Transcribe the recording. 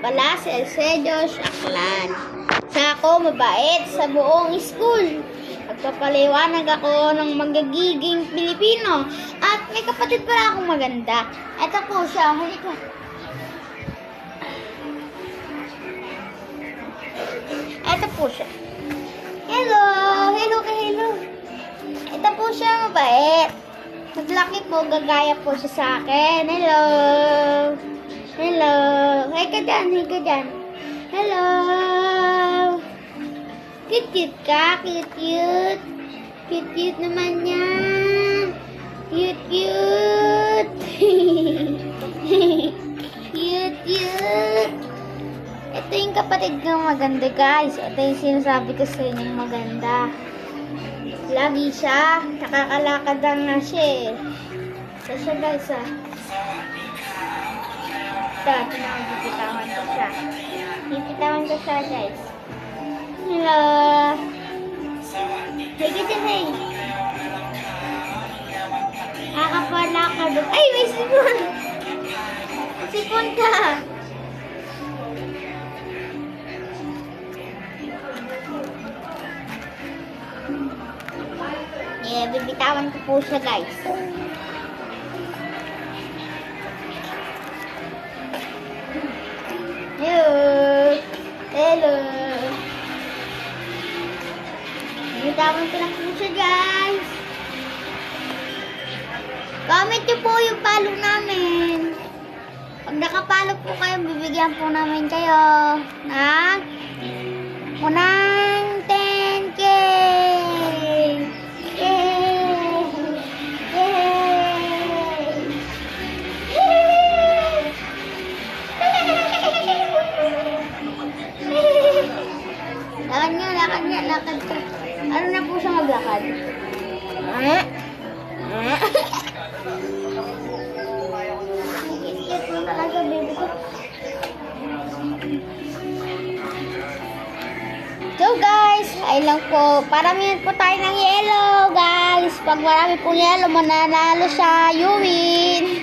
pala si Elcedio Shaklan. Siya ako mabait sa buong school. Magpapaliwanag ako ng magagiging Pilipino. At may kapatid pala akong maganda. Ito po siya. Halika. Ito po siya. Hello! Hello ka, hello. Ito po siya, mabait. Maglaki po, gagaya po siya sa akin. Hello! Hello! Hey ka dyan, hey ka dyan. Hello! Cute-cute ka, cute-cute. Cute-cute naman yan. Cute-cute. Cute-cute. Ito yung kapatid kong maganda, guys. Ito yung sinasabi ko sa inyong maganda. Lagi siya. Nakakalakad lang na siya eh. Ito siya, guys, ah. Ito, pinakipitawan ko siya. Pipitawan ko siya, guys. Hello. Hey, ganyan, hey. Nakakapalakad. Ay, may sipon. Sipon ka. Yeah, bibitawan ko po siya, guys. Hello. Hello. Bibitawan ko lang po siya, guys. Comment niyo po yung follow namin. Pag nakapalo po kayo, bibigyan po namin kayo ng unang 10K. Lakad ka. Ano na po siya maglakad? Kit-kit mo talaga, baby ko. So guys, ay lang po. Paramihan po tayo ng yellow, guys. Pag marami po yellow, mananalo siya. You win.